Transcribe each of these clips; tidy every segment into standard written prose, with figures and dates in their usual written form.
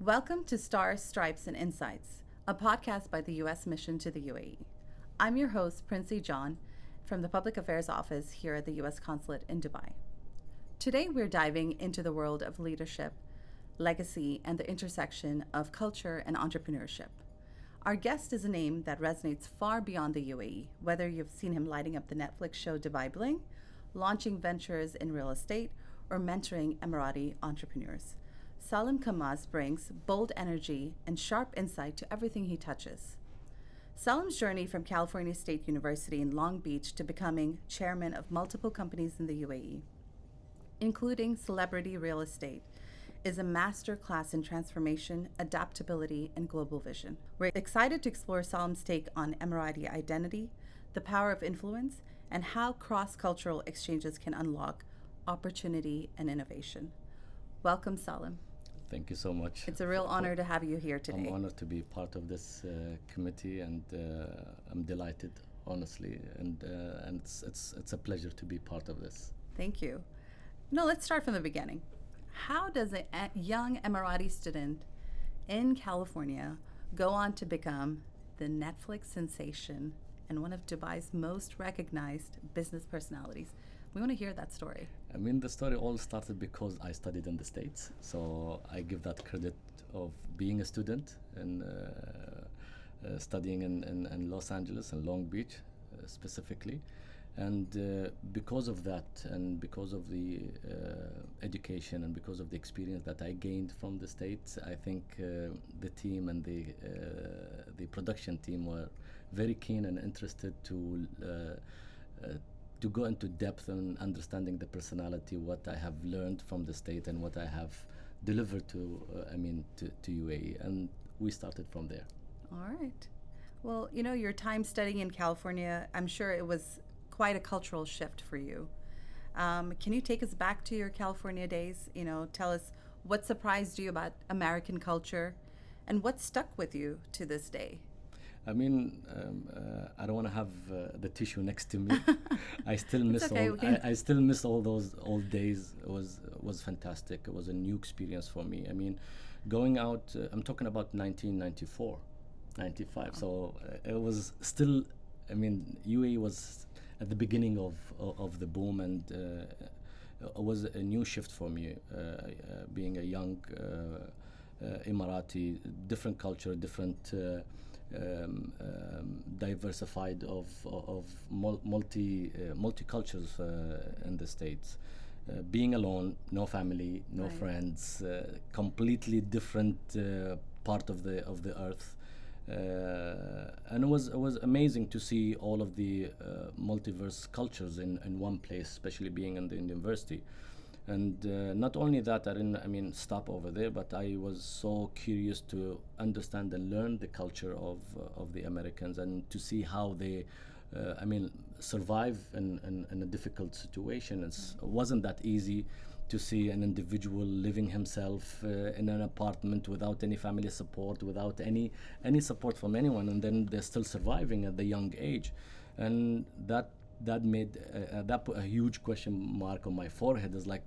Welcome to Stars, Stripes, and Insights, a podcast by the U.S. Mission to the UAE. I'm your host, Princey John, from the Public Affairs Office here at the U.S. Consulate in Dubai. Today, we're diving into the world of leadership, legacy, and the intersection of culture and entrepreneurship. Our guest is a name that resonates far beyond the UAE, whether you've seen him lighting up the Netflix show Dubai Bling, launching ventures in real estate, or mentoring Emirati entrepreneurs. Salem Khammas brings bold energy and sharp insight to everything he touches. Salem's journey from California State University in Long Beach to becoming chairman of multiple companies in the UAE, including Celebrity Real Estate, is a master class in transformation, adaptability, and global vision. We're excited to explore Salem's take on Emirati identity, the power of influence, and how cross-cultural exchanges can unlock opportunity and innovation. Welcome, Salem. Thank you so much. It's a real honor to have you here today. I'm honored to be part of this committee, and I'm delighted, honestly, and it's a pleasure to be part of this. Thank you. No, let's start from the beginning. How does a young Emirati student in California go on to become the Netflix sensation and one of Dubai's most recognized business personalities? We want to hear that story. I mean, the story all started because I studied in the States. So I give that credit of being a student and studying in Los Angeles and Long Beach specifically. And because of that, and because of the education, and because of the experience that I gained from the States, I think the team and the production team were very keen and interested to go into depth and understanding the personality, what I have learned from the state and what I have delivered to UAE, and we started from there. All right. Well, you know, your time studying in California, I'm sure it was quite a cultural shift for you. Can you take us back to your California days? You know, tell us what surprised you about American culture and what stuck with you to this day. I mean, I don't want to have the tissue next to me. I still miss I still miss all those old days. It was fantastic. It was a new experience for me. I mean, going out. I'm talking about 1994, 95. Oh. So it was still. I mean, UAE was at the beginning of the boom, and it was a new shift for me. Being a young Emirati, different culture, different. Diversified of multi-cultures in the States. Being alone, no family, no right. friends, completely different part of the earth. And it was amazing to see all of the multiverse cultures in one place, especially being in the university. And not only that, I didn't stop over there, but I was so curious to understand and learn the culture of the Americans, and to see how they survive in a difficult situation. It wasn't that easy to see an individual living himself in an apartment without any family support, without any support from anyone, and then they're still surviving at the young age. And that made that put a huge question mark on my forehead. Is like,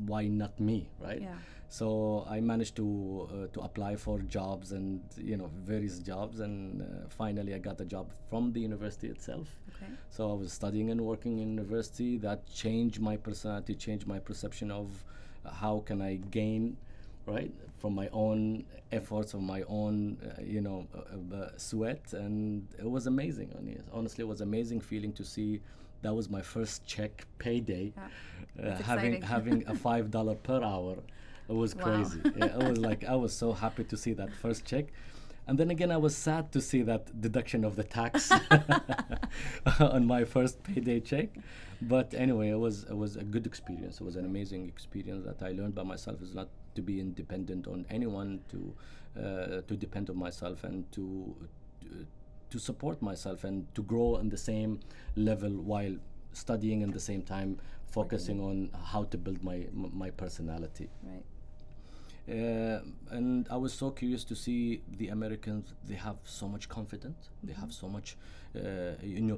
why not me, right? Yeah. So I managed to apply for jobs, and various jobs, and finally I got a job from the university itself. Okay. So I was studying and working in university. That changed my personality, changed my perception of how can I gain, right, from my own efforts, from my own sweat. And it was amazing. Honestly, it was amazing feeling to see. That was my first check payday. Yeah. Having a $5 per hour. It was crazy. Wow. Yeah, it was like, I was so happy to see that first check. And then again, I was sad to see that deduction of the tax on my first payday check. But anyway, it was a good experience. It was an amazing experience that I learned by myself. Is not to be independent on anyone, to depend on myself, and to support myself, and to grow on the same level while studying at the same time, focusing on how to build my personality. Right. And I was so curious to see the Americans. They have so much confidence. They have so much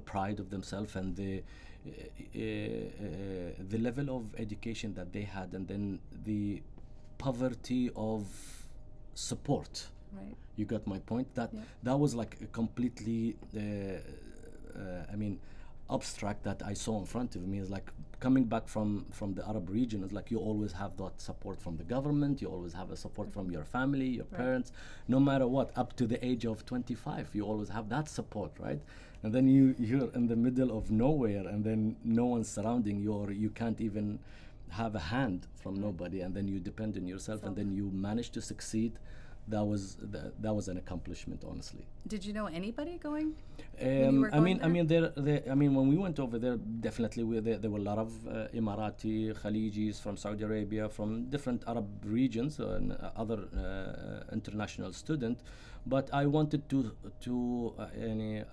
pride of themselves, and the level of education that they had, and then the poverty of support. Right. You got my point. That Yeah. that was like a completely, I mean, abstract that I saw in front of me. Is like coming back from the Arab region. Is like you always have that support from the government. You always have a support from your family, your Right. parents, no matter what. Up to the age of 25, you always have that support, right? And then you're in the middle of nowhere, and then no one's surrounding you, or you can't even have a hand from nobody, and then you depend on yourself, and then you manage to succeed. That was an accomplishment, honestly. Did you know anybody going? When you were I mean, going there? I mean, when we went over there, definitely there were a lot of Emirati, Khalijis from Saudi Arabia, from different Arab regions, and other international student. But I wanted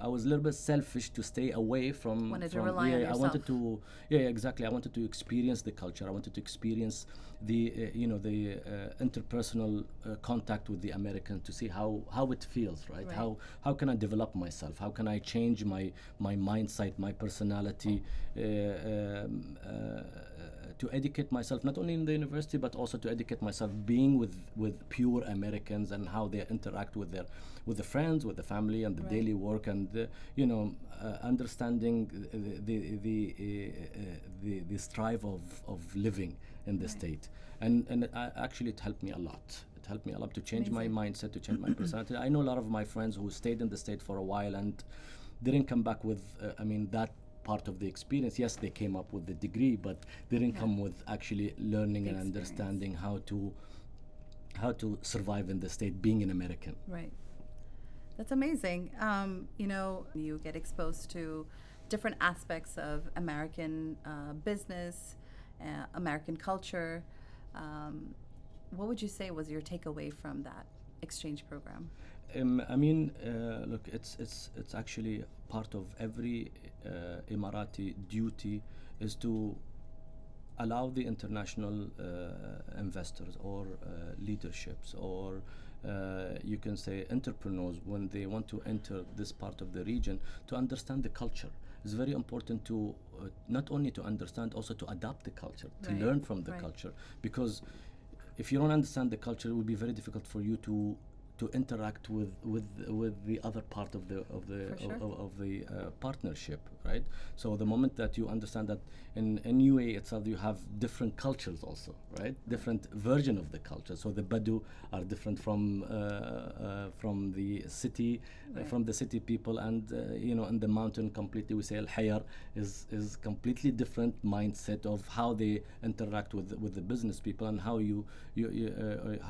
I was a little bit selfish to stay away from. Wanted to from rely on yeah, I wanted yourself. to, yeah, exactly. I wanted to experience the culture. I wanted to experience the interpersonal contact with the American, to see how it feels, right? Right. How can I develop myself? How can I change my mindset, my personality, to educate myself, not only in the university but also to educate myself being with pure Americans, and how they interact with the friends, with the family, and the Right. daily work, and understanding the strive of living in the Right. state. And actually it helped me a lot. It helped me a lot to change my Amazing. mindset, to change my personality. I know a lot of my friends who stayed in the state for a while and didn't come back with that part of the experience. Yes, they came up with the degree, but they didn't come with actually learning The and experience. understanding how to survive in the state, being an American. Right. That's amazing. You get exposed to different aspects of American business, American culture. What would you say was your takeaway from that exchange program? I mean, look, it's actually part of every Emirati duty is to allow the international investors, or leaderships, or you can say entrepreneurs, when they want to enter this part of the region, to understand the culture. It's very important to not only to understand, also to adapt the culture, to Right, learn from the right. culture, because if you don't understand the culture, it will be very difficult for you to interact with the other part of the For sure. of the partnership, right? So the moment that you understand that in UAE itself you have different cultures also, right? Different version of the culture. So the Badu are different from the city, Right. from the city people, and in the mountain completely, we say Al Hayar is completely different mindset of how they interact with the business people, and how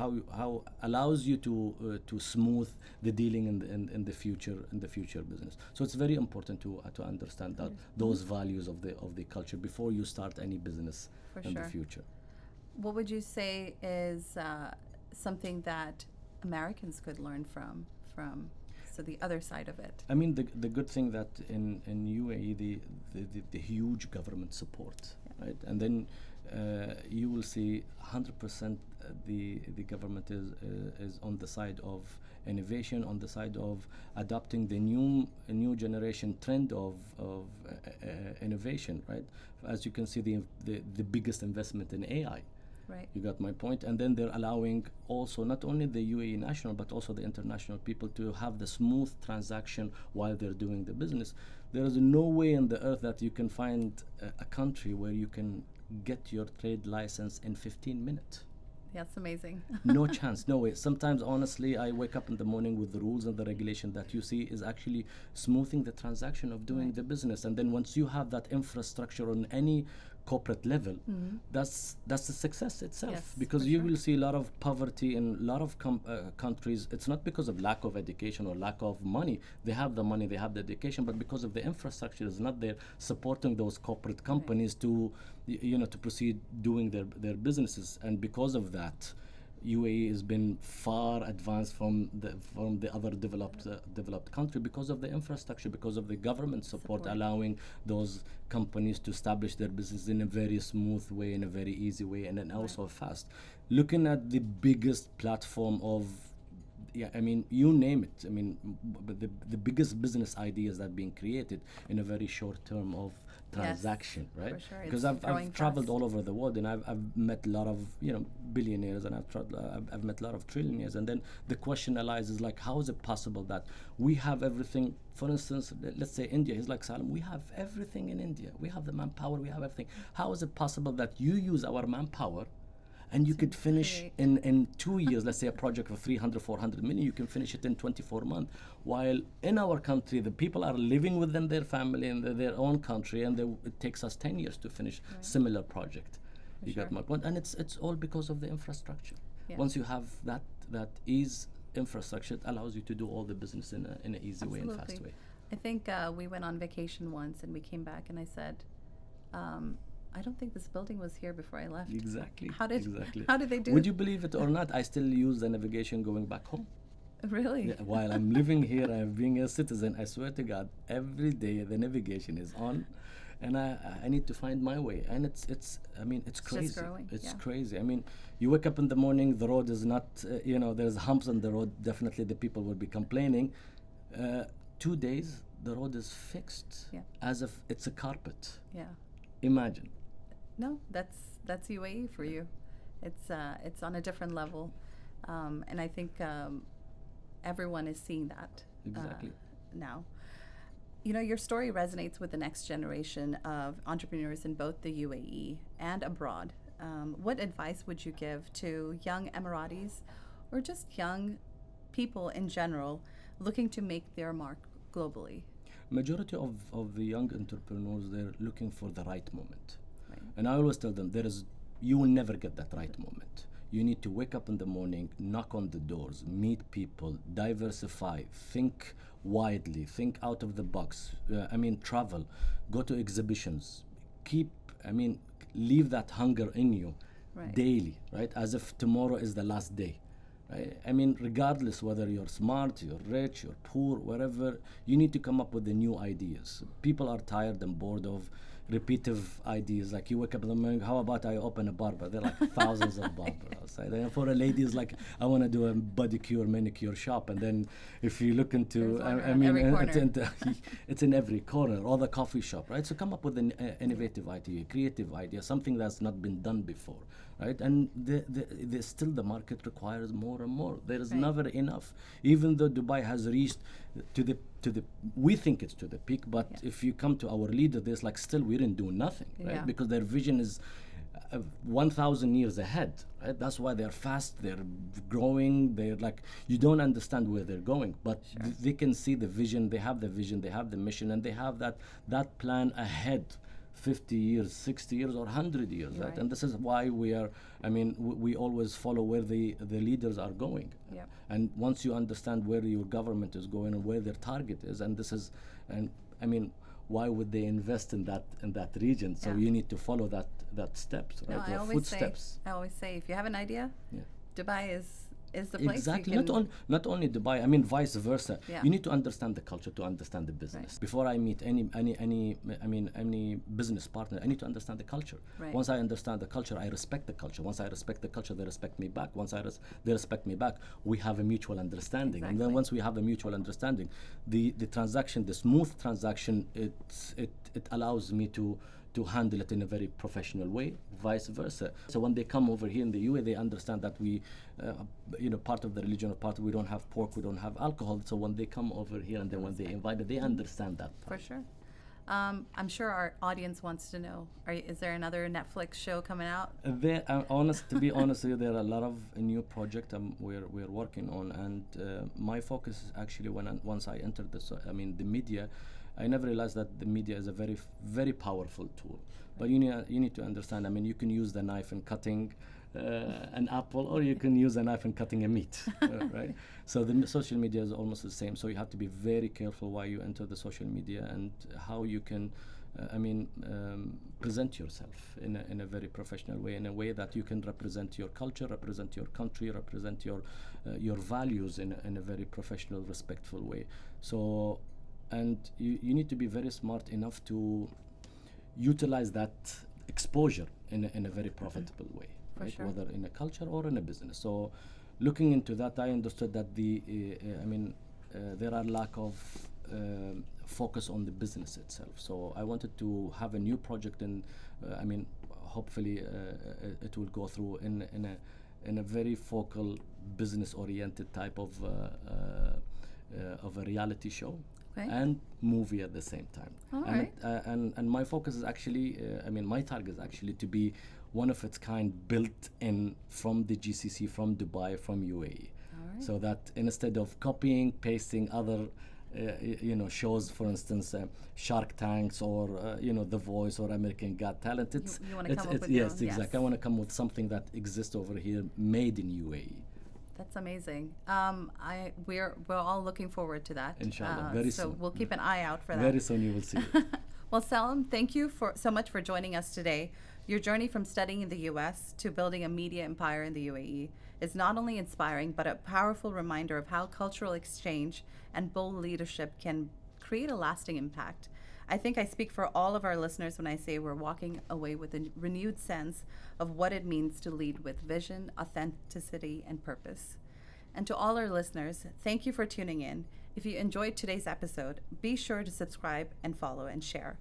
how allows you to smooth the dealing in the future business. So it's very important to understand that those values of the culture before you start any business For in the sure. future. What would you say is something that Americans could learn from so the other side of it? I mean, the good thing that in UAE the huge government support, right? And then you will see 100% the government is on the side of innovation, on the side of adopting the new generation trend of innovation, right? As you can see, the biggest investment in AI. Right. You got my point. And then they're allowing also not only the UAE national but also the international people to have the smooth transaction while they're doing the business. There is no way in the earth that you can find a country where you can get your trade license in 15 minutes. That's amazing. No chance, no way. Sometimes, honestly, I wake up in the morning with the rules and the regulation that you see is actually smoothing the transaction of doing Right. the business. And then once you have that infrastructure on any corporate level, that's the success itself. Yes, Because for you sure. will see a lot of poverty in a lot of countries. It's not because of lack of education or lack of money. They have the money, they have the education, but because of the infrastructure is not there supporting those corporate companies to to proceed doing their businesses. And because of that, UAE has been far advanced from the other developed country because of the infrastructure, because of the government support. Allowing those companies to establish their business in a very smooth way, in a very easy way, and then also fast. Looking at the biggest platform of, I mean, you name it. I mean, the biggest business ideas that being created in a very short term of transaction, right? for sure. Because It's growing I've traveled fast. all over the world, and I've met a lot of billionaires, and I've met a lot of trillionaires, and then the question arises like, how is it possible that we have everything? For instance, let's say India is like Salem. We have everything in India. We have the manpower. We have everything. How is it possible that you use our manpower, and you could finish in 2 years, let's say a project of 300, 400 million, you can finish it in 24 months. While in our country, the people are living within their family and their own country, and it takes us 10 years to finish similar project. You got my point? And it's all because of the infrastructure. Yeah. Once you have that ease infrastructure, it allows you to do all the business in an easy way and fast way. I think we went on vacation once and we came back and I said, I don't think this building was here before I left. Exactly. How did they do it? Would you believe it or not, I still use the navigation going back home. Really? Yeah, while I'm living here, I'm being a citizen, I swear to God, every day the navigation is on, and I need to find my way. And it's crazy. Just growing. It's crazy. I mean, you wake up in the morning, the road is not, there's humps on the road. Definitely the people will be complaining. 2 days, the road is fixed as if it's a carpet. Yeah. Imagine. No, that's UAE for you. It's on a different level, and I think everyone is seeing that now. Your story resonates with the next generation of entrepreneurs in both the UAE and abroad. What advice would you give to young Emiratis or just young people in general looking to make their mark globally? Majority of the young entrepreneurs, they're looking for the right moment. Right. And I always tell them, you will never get that right moment. You need to wake up in the morning, knock on the doors, meet people, diversify, think widely, think out of the box. Travel, go to exhibitions, leave that hunger in you daily, right? As if tomorrow is the last day. Right? Regardless whether you're smart, you're rich, you're poor, whatever, you need to come up with the new ideas. People are tired and bored of repetitive ideas. Like you wake up in the morning, how about I open a barber? There are like thousands of barbers outside. And for a lady, it's like, I want to do a pedicure, manicure shop. And then if you look into, it's in every corner, or the coffee shop, right? So come up with an innovative idea, creative idea, something that's not been done before, right? And still the market requires more and more. There is never enough. Even though Dubai has reached to the we think it's to the peak, but if you come to our leader, there's like still we didn't do nothing, right? Because their vision is 1,000 years ahead, right? That's why they're fast, they're growing, they're like, you don't understand where they're going, but they can see the vision, they have the mission, and they have that plan ahead. 50 years, 60 years, or 100 years, right? And this is why we always follow where the leaders are going. Yep. And once you understand where your government is going and where their target is, why would they invest in that region? So you need to follow that steps, right? No, I always say, if you have an idea, Dubai is the place. Exactly. Not only Dubai. Vice versa. Yeah. You need to understand the culture to understand the business. Right. Before I meet any business partner, I need to understand the culture. Right. Once I understand the culture, I respect the culture. Once I respect the culture, they respect me back. Once they respect me back, we have a mutual understanding. Exactly. And then once we have a mutual understanding, the transaction, the smooth transaction, it allows me to handle it in a very professional way, vice versa. So when they come over here in the UAE, they understand that we, part of the religion, we don't have pork, we don't have alcohol. So when they come over here and then when they invite it, they understand that part. For sure. I'm sure our audience wants to know, is there another Netflix show coming out? To be honest with you, there are a lot of new projects we're working on, and my focus is actually once I entered the media, I never realized that the media is a very, very powerful tool. But you need to understand, you can use the knife in cutting an apple, or you can use a knife in cutting a meat, right? So the social media is almost the same. So you have to be very careful why you enter the social media and how you can, present yourself in a very professional way, in a way that you can represent your culture, represent your country, represent your values in a very professional, respectful way. So. And you need to be very smart enough to utilize that exposure in a very profitable way, right? Sure. Whether in a culture or in a business. So, looking into that, I understood that there are lack of focus on the business itself. So I wanted to have a new project, and hopefully it will go through in a very focal, business-oriented type of a reality show. Okay. And movie at the same time. All and right. and my focus is actually, my target is actually to be one of its kind, built in from the GCC, from Dubai, from UAE. All right. So that instead of copying, pasting other shows, for instance, Shark Tanks or The Voice or American Got Talent, You wanna come up with yes, your own, exactly. yes. I want to come with something that exists over here, made in UAE. That's amazing. We're all looking forward to that. Inshallah, very so soon. we'll keep an eye out for that. Very soon you will see it. Well, Salem, thank you so much for joining us today. Your journey from studying in the U.S. to building a media empire in the UAE is not only inspiring, but a powerful reminder of how cultural exchange and bold leadership can create a lasting impact. I think I speak for all of our listeners when I say we're walking away with a renewed sense of what it means to lead with vision, authenticity, and purpose. And to all our listeners, thank you for tuning in. If you enjoyed today's episode, be sure to subscribe and follow and share.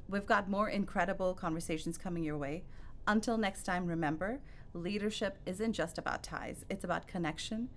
We've got more incredible conversations coming your way. Until next time, remember, leadership isn't just about ties, it's about connection,